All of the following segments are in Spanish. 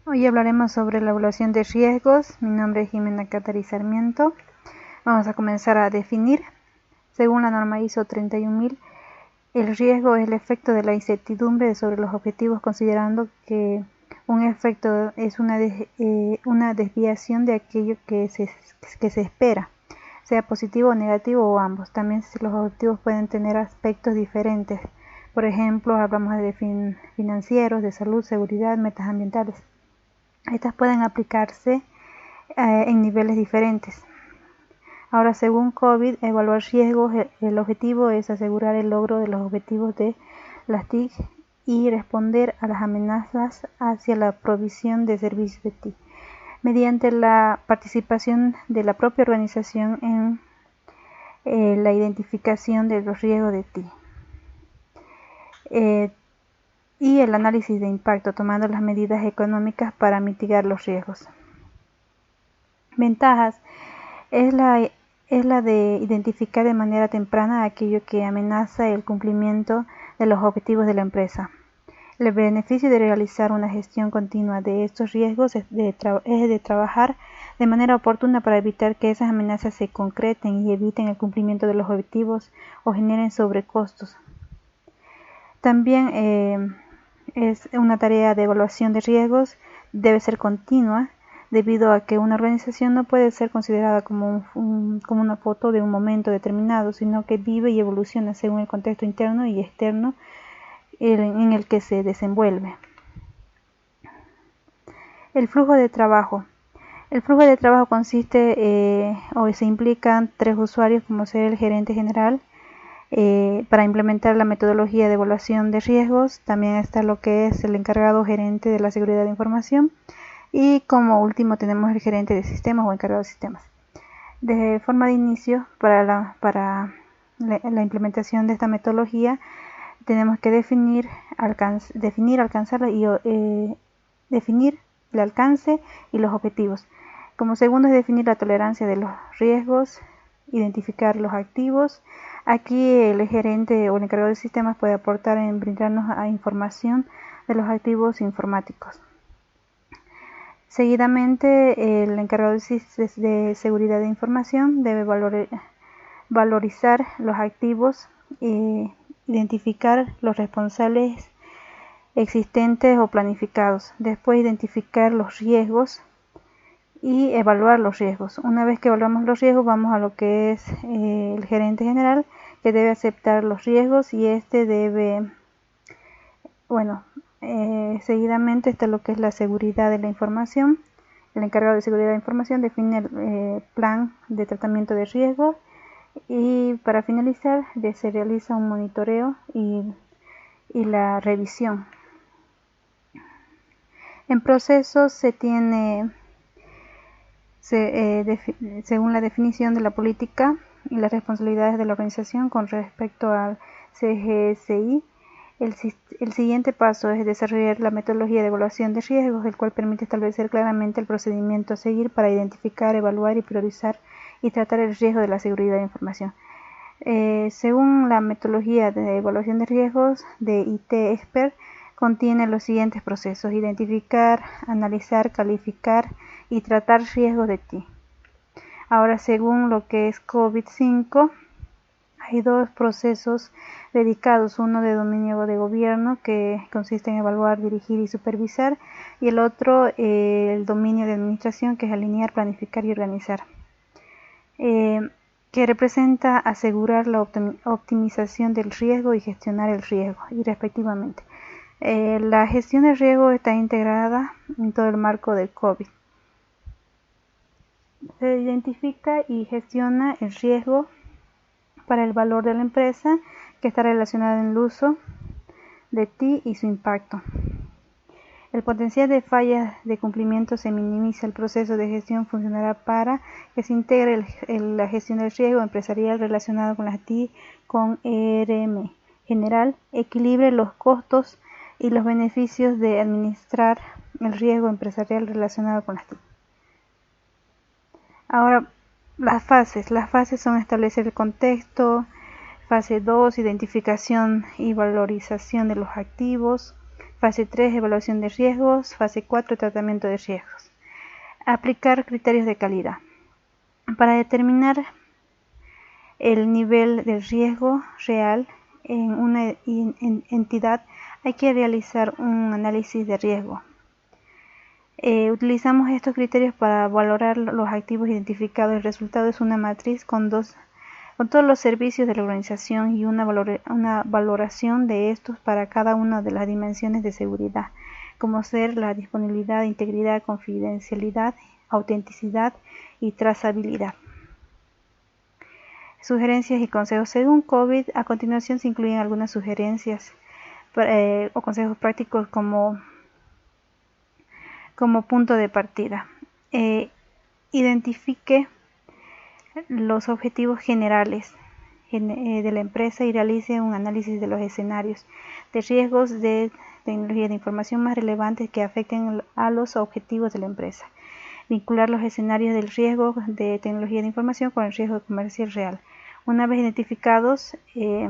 Hoy hablaremos sobre la evaluación de riesgos. Mi nombre es Jimena Catari Sarmiento. Vamos a comenzar a definir. Según la norma ISO 31000, el riesgo es el efecto de la incertidumbre sobre los objetivos, considerando que un efecto es una desviación de aquello que se espera, sea positivo o negativo o ambos. También los objetivos pueden tener aspectos diferentes. Por ejemplo, hablamos de financieros, de salud, seguridad, metas ambientales. Estas pueden aplicarse en niveles diferentes. Ahora, según COVID, evaluar riesgos, el objetivo es asegurar el logro de los objetivos de las TIC y responder a las amenazas hacia la provisión de servicios de TIC, mediante la participación de la propia organización en la identificación de los riesgos de TIC y el análisis de impacto, tomando las medidas económicas para mitigar los riesgos. Ventajas es la de identificar de manera temprana aquello que amenaza el cumplimiento de los objetivos de la empresa. El beneficio de realizar una gestión continua de estos riesgos es de trabajar de manera oportuna para evitar que esas amenazas se concreten y eviten el cumplimiento de los objetivos o generen sobrecostos. También es una tarea de evaluación de riesgos, debe ser continua, debido a que una organización no puede ser considerada como una foto de un momento determinado, sino que vive y evoluciona según el contexto interno y externo en el que se desenvuelve. El flujo de trabajo. El flujo de trabajo consiste o se implican 3 usuarios, como ser el gerente general, para implementar la metodología de evaluación de riesgos. También está lo que es el encargado gerente de la seguridad de información. Y como último tenemos el gerente de sistemas o encargado de sistemas. De forma de inicio, para la implementación de esta metodología, tenemos que definir el alcance y los objetivos. Como segundo es definir la tolerancia de los riesgos, identificar los activos. Aquí el gerente o el encargado de sistemas puede aportar en brindarnos información de los activos informáticos. Seguidamente, el encargado de seguridad de información debe valorizar los activos, identificar los responsables existentes o planificados. Después, identificar los riesgos y evaluar los riesgos. Una vez que evaluamos los riesgos, vamos a lo que es el gerente general, que debe aceptar los riesgos y seguidamente está lo que es la seguridad de la información. El encargado de seguridad de información define el plan de tratamiento de riesgo y para finalizar se realiza un monitoreo y la revisión. En procesos según la definición de la política y las responsabilidades de la organización con respecto al CGSI, el siguiente paso es desarrollar la metodología de evaluación de riesgos, el cual permite establecer claramente el procedimiento a seguir para identificar, evaluar y priorizar y tratar el riesgo de la seguridad de información. Según la metodología de evaluación de riesgos de IT Expert, contiene los siguientes procesos: identificar, analizar, calificar y tratar riesgos de TI. Ahora, según lo que es COVID-5, hay 2 procesos dedicados, uno de dominio de gobierno, que consiste en evaluar, dirigir y supervisar, y el otro, el dominio de administración, que es alinear, planificar y organizar, que representa asegurar la optimización del riesgo y gestionar el riesgo, y respectivamente. La gestión del riesgo está integrada en todo el marco del COVID. Se identifica y gestiona el riesgo para el valor de la empresa, que está relacionado en el uso de TI y su impacto. El potencial de fallas de cumplimiento se minimiza. El proceso de gestión funcionará para que se integre la gestión del riesgo empresarial relacionado con las TI con ERM general, equilibre los costos y los beneficios de administrar el riesgo empresarial relacionado con las TI. Ahora, las fases son establecer el contexto. Fase 2, identificación y valorización de los activos. Fase 3, evaluación de riesgos. Fase 4, tratamiento de riesgos. Aplicar criterios de calidad. Para determinar el nivel de riesgo real en una entidad hay que realizar un análisis de riesgo. Utilizamos estos criterios para valorar los activos identificados. El resultado es una matriz con todos los servicios de la organización y una valoración de estos para cada una de las dimensiones de seguridad, como ser la disponibilidad, integridad, confidencialidad, autenticidad y trazabilidad. Sugerencias y consejos. Según COVID, a continuación se incluyen algunas sugerencias o consejos prácticos como punto de partida. Identifique los objetivos generales de la empresa y realice un análisis de los escenarios de riesgos de tecnología de información más relevantes que afecten a los objetivos de la empresa. Vincular los escenarios del riesgo de tecnología de información con el riesgo comercial real. Una vez identificados y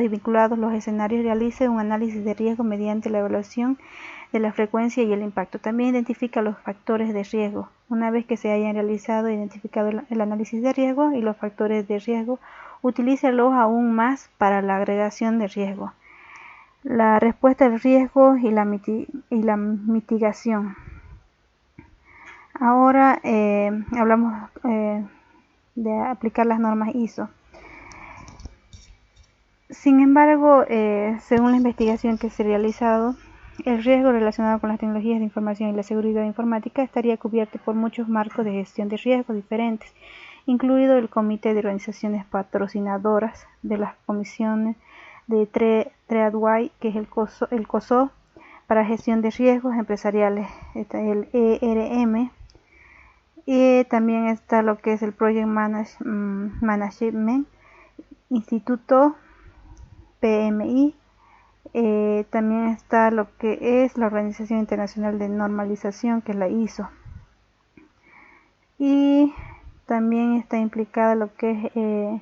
vinculados los escenarios, realice un análisis de riesgo mediante la evaluación de la frecuencia y el impacto. También identifica los factores de riesgo. Una vez que se hayan realizado e identificado el análisis de riesgo y los factores de riesgo, utilícelos aún más para la agregación de riesgo. La respuesta al riesgo y la mitigación. Ahora hablamos de aplicar las normas ISO. Sin embargo, según la investigación que se ha realizado, el riesgo relacionado con las tecnologías de información y la seguridad informática estaría cubierto por muchos marcos de gestión de riesgos diferentes, incluido el Comité de Organizaciones Patrocinadoras de las Comisiones de Trade, que es el COSO, para gestión de riesgos empresariales, está el ERM, y también está lo que es el Project Management Instituto, PMI. También está lo que es la Organización Internacional de Normalización, que es la ISO, y también está implicada lo que es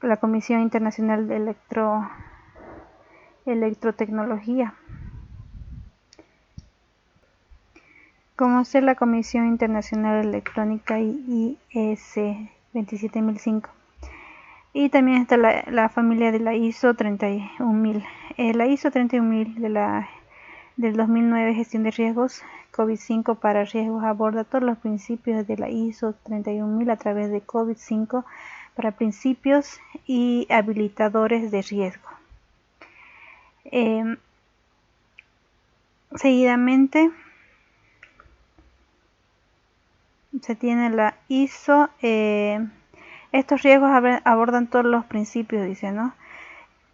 la Comisión Internacional de Electrotecnología. Conocer la Comisión Internacional Electrónica IEC 27005. Y también está la familia de la ISO 31000. La ISO 31000 del 2009, gestión de riesgos COVID-5 para riesgos, aborda todos los principios de la ISO 31000 a través de COVID-5 para principios y habilitadores de riesgo. Seguidamente se tiene la ISO. Estos riesgos abordan todos los principios, dice, ¿no?,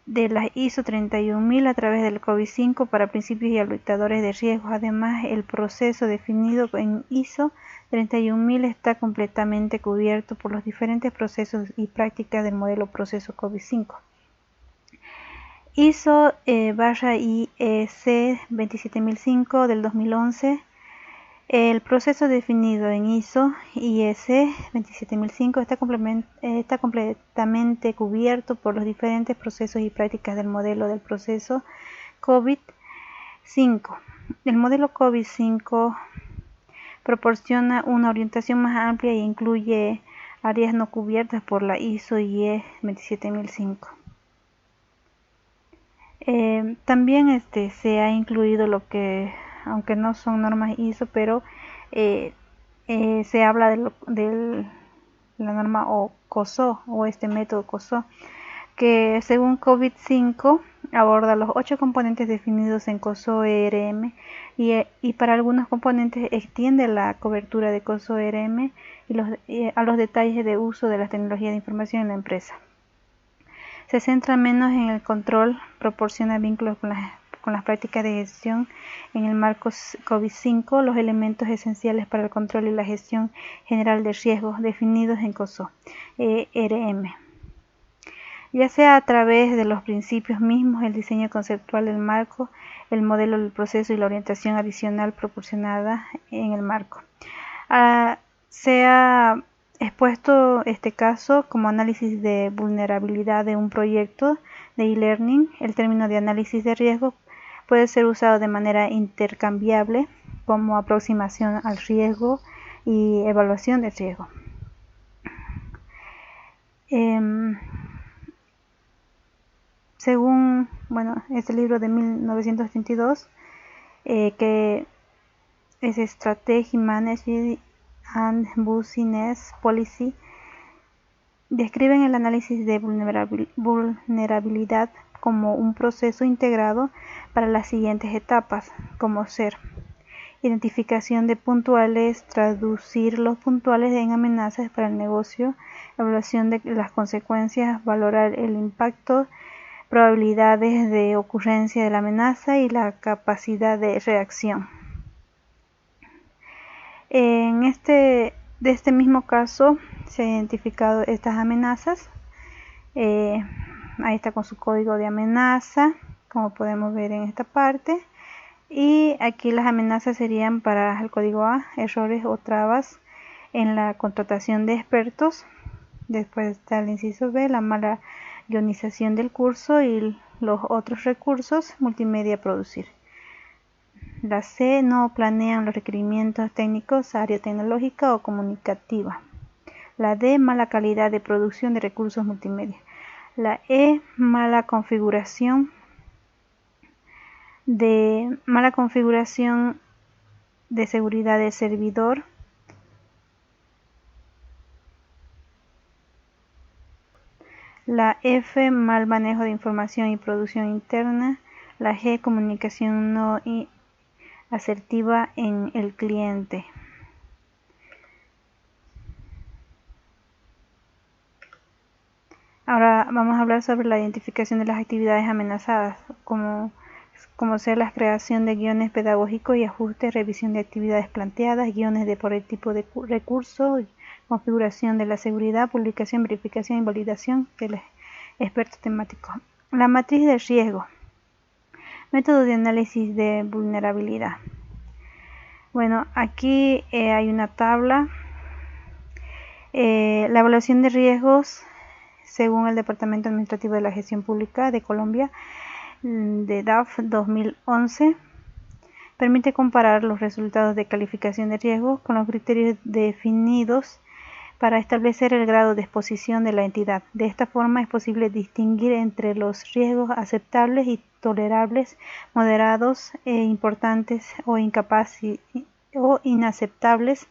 de la ISO 31000 a través del COVID-5 para principios y habilitadores de riesgos. Además, el proceso definido en ISO 31000 está completamente cubierto por los diferentes procesos y prácticas del modelo proceso COVID-5. ISO IEC 27005 del 2011. El proceso definido en ISO IEC 27005 está completamente cubierto por los diferentes procesos y prácticas del modelo del proceso COVID-5. El modelo COVID-5 proporciona una orientación más amplia e incluye áreas no cubiertas por la ISO IEC 27005. También se ha incluido lo que, aunque no son normas ISO, pero se habla de la norma COSO o método COSO, que según COVID-5 aborda los 8 componentes definidos en COSO ERM y para algunos componentes extiende la cobertura de COSO ERM a los detalles de uso de las tecnologías de información en la empresa. Se centra menos en el control, proporciona vínculos con las prácticas de gestión en el marco COVID-5, los elementos esenciales para el control y la gestión general de riesgos definidos en COSO ERM, ya sea a través de los principios mismos, el diseño conceptual del marco, el modelo del proceso y la orientación adicional proporcionada en el marco. Se ha expuesto este caso como análisis de vulnerabilidad de un proyecto de e-learning, el término de análisis de riesgo puede ser usado de manera intercambiable como aproximación al riesgo y evaluación del riesgo. Según este libro de 1982, que es Strategy Management and Business Policy, describen el análisis de vulnerabilidad como un proceso integrado para las siguientes etapas, como ser identificación de puntuales, traducir los puntuales en amenazas para el negocio, evaluación de las consecuencias, valorar el impacto, probabilidades de ocurrencia de la amenaza y la capacidad de reacción. De este mismo caso se han identificado estas amenazas. Ahí está con su código de amenaza, como podemos ver en esta parte. Y aquí las amenazas serían para el código A, errores o trabas en la contratación de expertos. Después está el inciso B, la mala guionización del curso y los otros recursos multimedia a producir. La C, no planean los requerimientos técnicos, área tecnológica o comunicativa. La D, mala calidad de producción de recursos multimedia. La E, mala configuración de seguridad del servidor. La F, mal manejo de información y producción interna. La G, comunicación no asertiva en el cliente. Ahora vamos a hablar sobre la identificación de las actividades amenazadas, como ser la creación de guiones pedagógicos y ajustes, revisión de actividades planteadas, guiones por el tipo de recurso, configuración de la seguridad, publicación, verificación y validación del experto temático. La matriz de riesgo. Método de análisis de vulnerabilidad. Aquí hay una tabla. La evaluación de riesgos, según el Departamento Administrativo de la Gestión Pública de Colombia, de DAF 2011, permite comparar los resultados de calificación de riesgos con los criterios definidos para establecer el grado de exposición de la entidad. De esta forma es posible distinguir entre los riesgos aceptables y tolerables, moderados, importantes o inaceptables,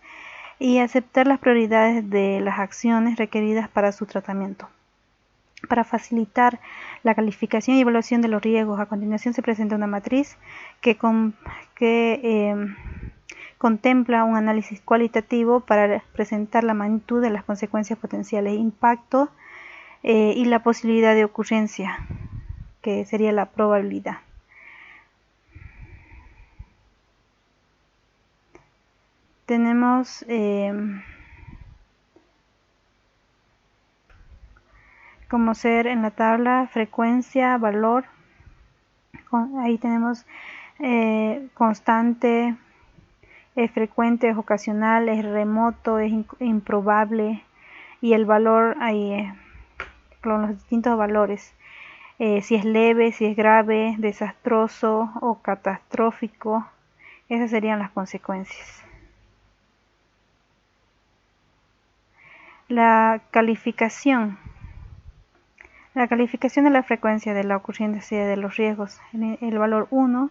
y aceptar las prioridades de las acciones requeridas para su tratamiento. Para facilitar la calificación y evaluación de los riesgos, a continuación se presenta una matriz que contempla un análisis cualitativo para presentar la magnitud de las consecuencias potenciales, impacto y la posibilidad de ocurrencia, que sería la probabilidad. Tenemos como ser en la tabla frecuencia, valor. Ahí tenemos constante, es frecuente, es ocasional, es remoto, es improbable, y el valor ahí con los distintos valores, si es leve, si es grave, desastroso o catastrófico. Esas serían las consecuencias. La calificación de la frecuencia de la ocurrencia de los riesgos. El valor 1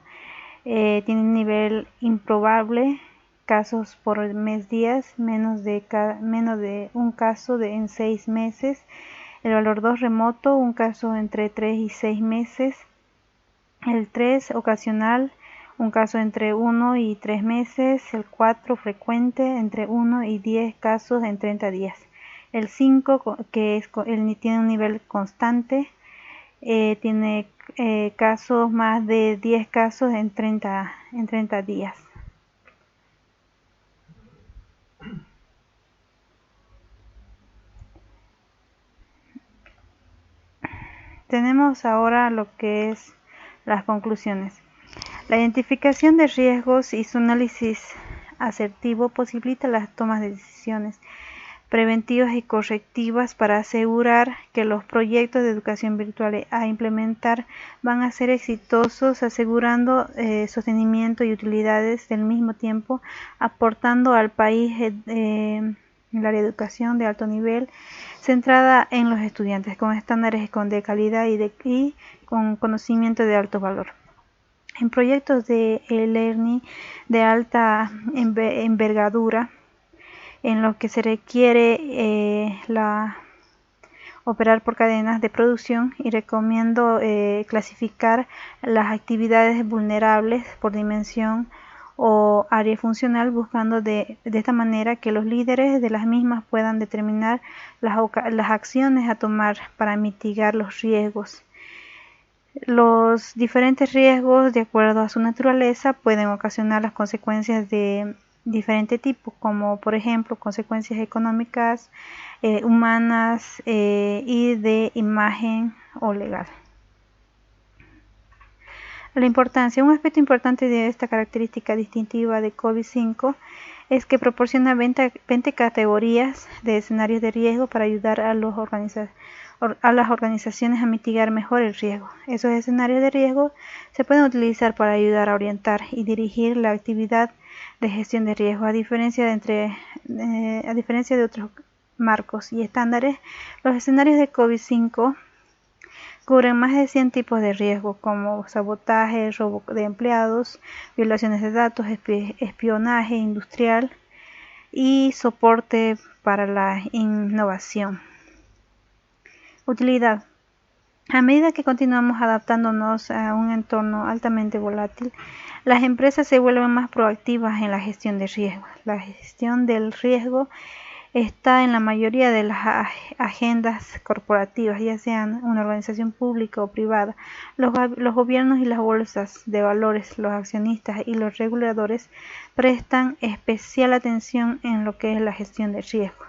tiene un nivel improbable, casos por mes días, menos de un caso en 6 meses. El valor 2, remoto, un caso entre 3 y 6 meses. El 3, ocasional, un caso entre 1 y 3 meses. El 4, frecuente, entre 1 y 10 casos en 30 días. El 5, que tiene un nivel constante, tiene casos, más de 10 casos en 30 días. Tenemos ahora lo que es las conclusiones. La identificación de riesgos y su análisis asertivo posibilita las tomas de decisiones, preventivas y correctivas para asegurar que los proyectos de educación virtual a implementar van a ser exitosos, asegurando sostenimiento y utilidades del mismo tiempo, aportando al país el área de educación de alto nivel, centrada en los estudiantes, con estándares de calidad y con conocimiento de alto valor. En proyectos de e-learning de alta envergadura, en los que se requiere operar por cadenas de producción, y recomiendo clasificar las actividades vulnerables por dimensión o área funcional, buscando de esta manera que los líderes de las mismas puedan determinar las acciones a tomar para mitigar los riesgos. Los diferentes riesgos, de acuerdo a su naturaleza, pueden ocasionar las consecuencias de diferente tipo, como por ejemplo consecuencias económicas, humanas y de imagen o legal. Un aspecto importante de esta característica distintiva de COVID-5 es que proporciona 20 categorías de escenarios de riesgo para ayudar a las organizaciones a mitigar mejor el riesgo. Esos escenarios de riesgo se pueden utilizar para ayudar a orientar y dirigir la actividad de gestión de riesgo. A diferencia de otros marcos y estándares, los escenarios de COVID-5 cubren más de 100 tipos de riesgo, como sabotaje, robo de empleados, violaciones de datos, espionaje industrial y soporte para la innovación. Utilidad. A medida que continuamos adaptándonos a un entorno altamente volátil, las empresas se vuelven más proactivas en la gestión de riesgo. La gestión del riesgo está en la mayoría de las agendas corporativas, ya sean una organización pública o privada. Los gobiernos y las bolsas de valores, los accionistas y los reguladores prestan especial atención en lo que es la gestión de riesgo.